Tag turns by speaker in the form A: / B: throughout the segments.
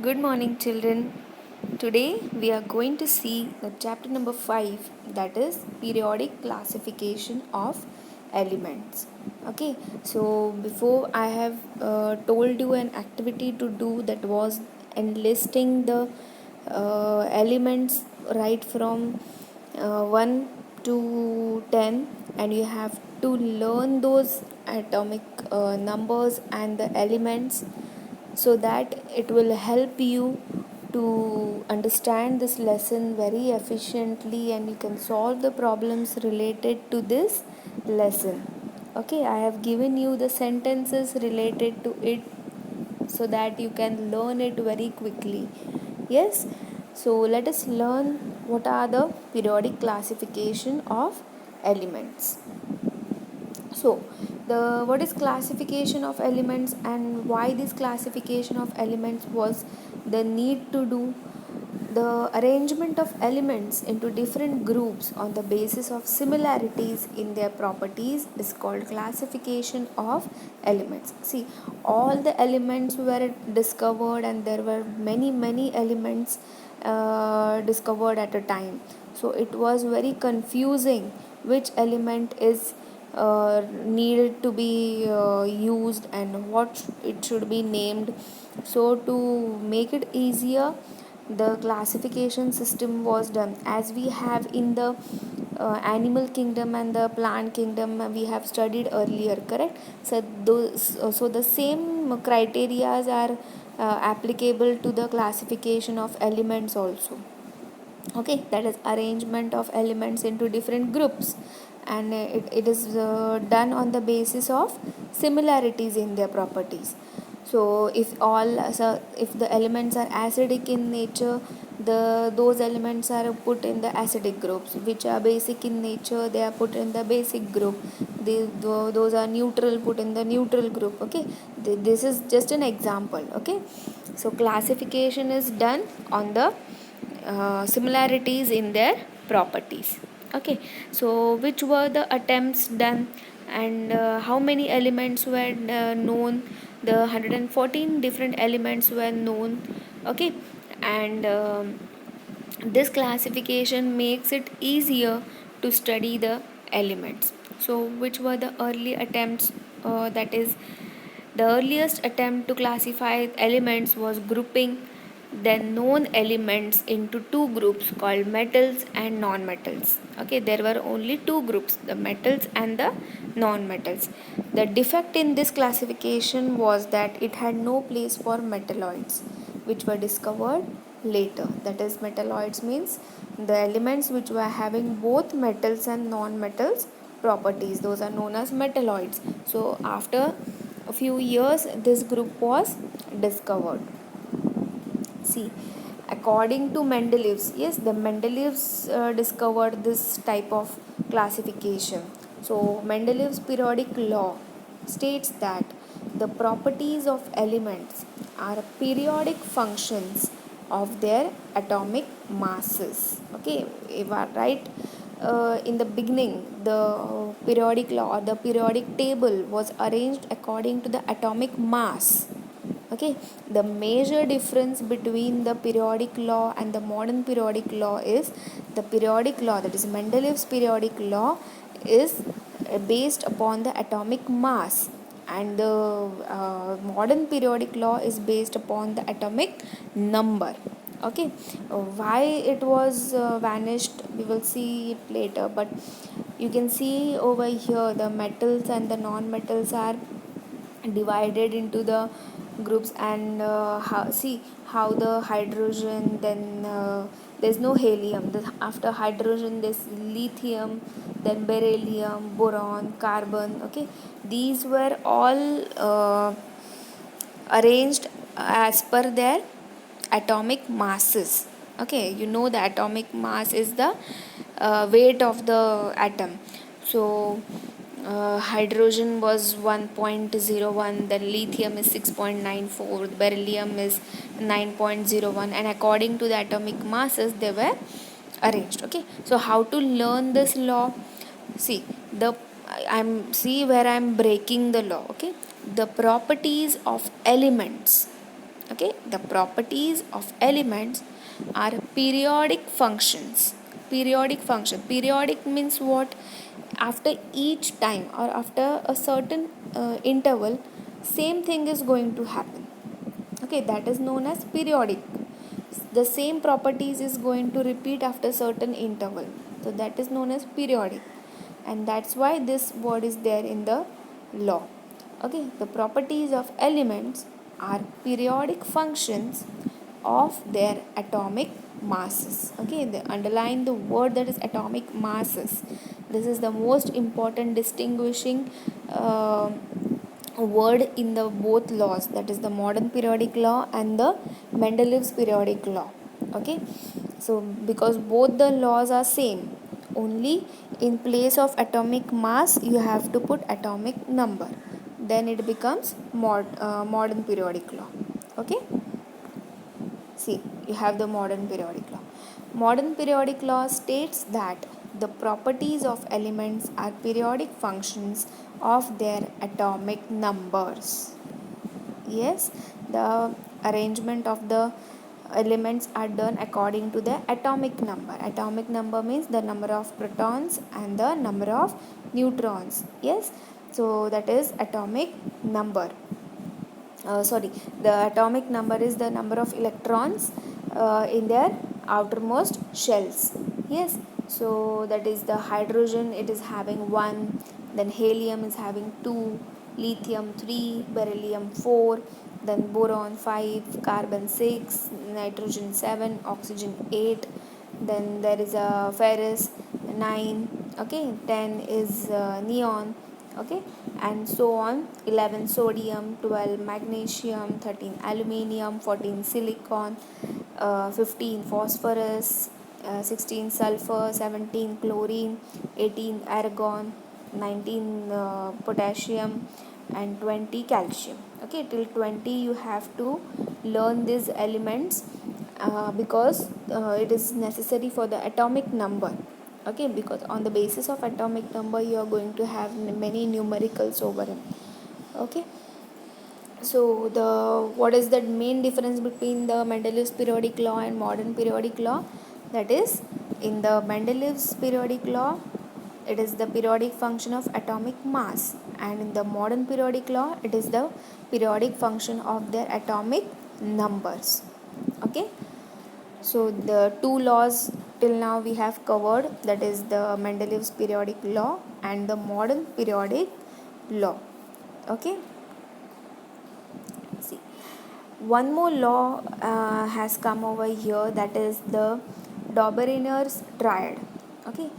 A: Good morning, children. Today we are going to see the chapter number 5, that is periodic classification of elements. Okay, so before I have told you an activity to do, that was enlisting the elements right from 1 to 10, and you have to learn those atomic numbers and the elements, so that it will help you to understand this lesson very efficiently and you can solve the problems related to this lesson. Okay, I have given you the sentences related to it so that you can learn it very quickly. Yes, so let us learn what are the periodic classification of elements. So, the what is classification of elements and why this classification of elements was the need to do? The arrangement of elements into different groups on the basis of similarities in their properties is called classification of elements. See, all the elements were discovered and there were many elements discovered at a time. So it was very confusing which element is needed to be used and what it should be named. So to make it easier, the classification system was done as we have in the animal kingdom and the plant kingdom. We have studied earlier, correct? So those so the same criteria are applicable to the classification of elements also. Okay, that is arrangement of elements into different groups, and it is done on the basis of similarities in their properties. So if the elements are acidic in nature, those elements are put in the acidic groups. Which are basic in nature, they are put in the basic group. Those are neutral, put in the neutral group. Okay, this is just an example. Okay, so classification is done on the similarities in their properties. Okay, so which were the attempts done, and how many elements were known? The 114 different elements were known. Okay, and this classification makes it easier to study the elements. So which were the early attempts? That is, the earliest attempt to classify elements was grouping the known elements into two groups called metals and non-metals. Okay, there were only two groups, the metals and the non-metals. The defect in this classification was that it had no place for metalloids, which were discovered later. That is, metalloids means the elements which were having both metals and non-metals properties, those are known as metalloids. So after a few years this group was discovered. See, according to Mendeleev's, yes, the Mendeleev's discovered this type of classification. So Mendeleev's periodic law states that the properties of elements are periodic functions of their atomic masses. Okay, if I write in the beginning, the periodic law or the periodic table was arranged according to the atomic mass. Okay, the major difference between the periodic law and the modern periodic law is the periodic law, that is Mendeleev's periodic law, is based upon the atomic mass, and the modern periodic law is based upon the atomic number. Okay, why it was vanished, we will see it later, but you can see over here the metals and the non-metals are divided into the groups, and see how the hydrogen, then there's no helium, after hydrogen there's lithium, then beryllium, boron, carbon. Okay, these were all arranged as per their atomic masses. Okay, you know the atomic mass is the weight of the atom. So hydrogen was 1.01, then lithium is 6.94, beryllium is 9.01, and according to the atomic masses they were arranged. Okay, so how to learn this law? See, the I'm see where I'm breaking the law. Okay, the properties of elements. Okay, the properties of elements are periodic functions. Periodic means what? After each time or after a certain interval, same thing is going to happen. Okay, that is known as periodic. The same properties is going to repeat after certain interval, so that is known as periodic, and that's why this word is there in the law. Okay, the properties of elements are periodic functions of their atomic masses. Okay, they underline the word that is atomic masses. This is the most important distinguishing word in the both laws, that is the modern periodic law and the Mendeleev's periodic law. Okay, so because both the laws are same, only in place of atomic mass you have to put atomic number, then it becomes modern periodic law. Okay, see, you have the modern periodic law. Modern periodic law states that the properties of elements are periodic functions of their atomic numbers. Yes, the arrangement of the elements are done according to the atomic number. Atomic number means the number of protons and the number of neutrons. Yes, so that is atomic number. The atomic number is the number of electrons in their outermost shells. Yes, so that is the hydrogen, it is having 1, then helium is having 2, lithium 3, beryllium 4, then boron 5, carbon 6, nitrogen 7, oxygen 8, then there is a ferrous 9. Okay, 10 is neon. Okay, and so on. 11 sodium, 12 magnesium, 13 aluminium, 14 silicon, 15 phosphorus, 16 sulfur, 17 chlorine, 18 argon, 19 potassium, and 20 calcium. Okay, till 20 you have to learn these elements because it is necessary for the atomic number. Okay, because on the basis of atomic number you are going to have many numericals over it. Okay, so the what is the main difference between the Mendeleev's periodic law and modern periodic law? That is, in the Mendeleev's periodic law, it is the periodic function of atomic mass, and in the modern periodic law it is the periodic function of their atomic numbers. Okay, so the two laws till now we have covered, that is the Mendeleev's periodic law and the modern periodic law. Okay, see, one more law has come over here, that is the Dobereiner's triad. Okay,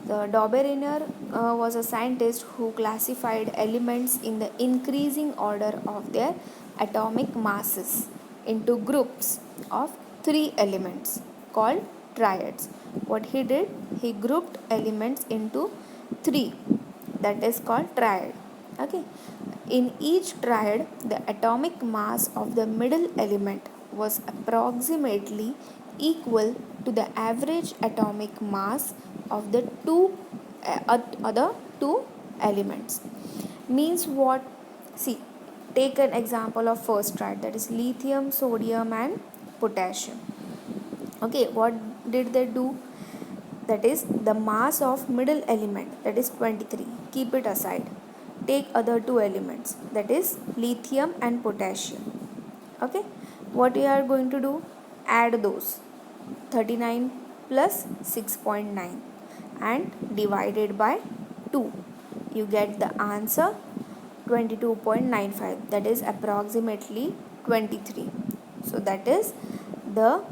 A: the Dobereiner was a scientist who classified elements in the increasing order of their atomic masses into groups of 3 elements called triads. What he did, he grouped elements into 3, that is called triad. Okay, in each triad, the atomic mass of the middle element was approximately equal to the average atomic mass of the other two elements. Means what? See, take an example of first triad, that is lithium, sodium, and potassium. Okay, what did they do? That is the mass of middle element, that is 23. Keep it aside. Take other 2 elements, that is lithium and potassium. Okay, what we are going to do? Add those 39 plus 6.9 and divided by 2. You get the answer 22.95, that is approximately 23. So that is the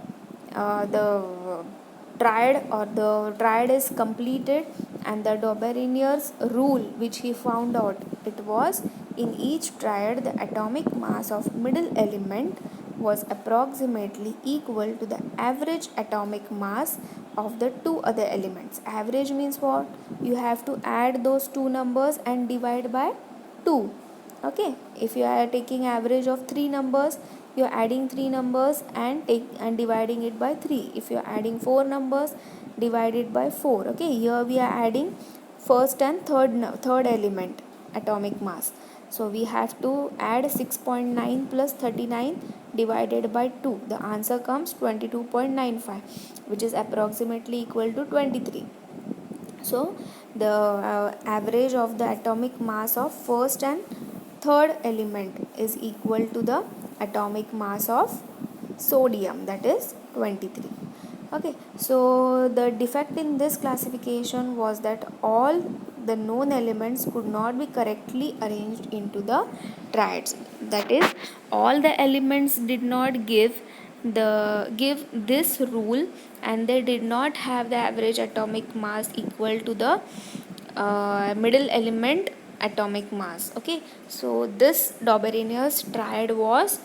A: triad, or the triad is completed, and the Dobereiner's rule which he found out, it was in each triad the atomic mass of middle element was approximately equal to the average atomic mass of the 2 other elements. Average means what? You have to add those 2 numbers and divide by 2. Okay, if you are taking average of 3 numbers, you are adding 3 numbers and dividing it by 3. If you are adding 4 numbers, divide it by 4. Okay, here we are adding first and third element atomic mass. So we have to add 6.9 plus 39 divided by 2. The answer comes 22.95, which is approximately equal to 23. So the average of the atomic mass of first and third element is equal to the atomic mass of sodium, that is 23. Okay, so the defect in this classification was that all the known elements could not be correctly arranged into the triads. That is, all the elements did not give this rule, and they did not have the average atomic mass equal to the middle element atomic mass. Okay, so this Doberanus triad was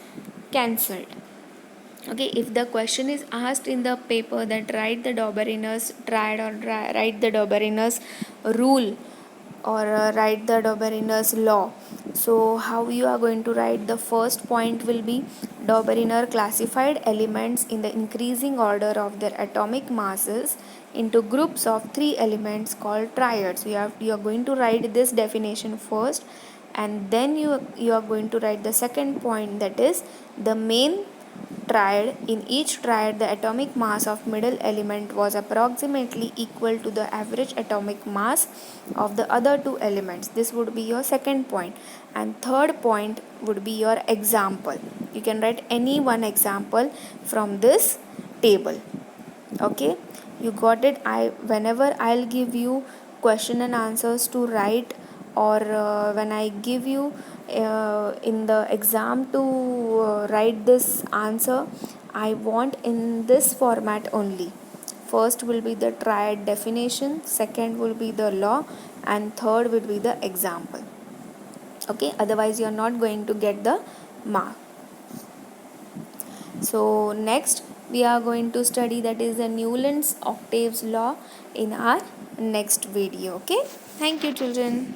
A: cancelled. Okay, if the question is asked in the paper that write the Doberanus triad or write the Doberanus rule or write the Doberanus law, so how you are going to write? The first point will be Doberener classified elements in the increasing order of their atomic masses into groups of three elements called triads. You are going to write this definition first, and then you are going to write the second point, that is the main triad. In each triad, the atomic mass of middle element was approximately equal to the average atomic mass of the other two elements. This would be your second point. And third point would be your example. You can write any one example from this table. Okay, you got it? Whenever I'll give you question and answers to write, or when I give you in the exam to write this answer, I want in this format only. First will be the triad definition, second will be the law, and third will be the example. Okay, otherwise you are not going to get the mark. So next we are going to study, that is the Newland's octaves law, in our next video. Okay, thank you children.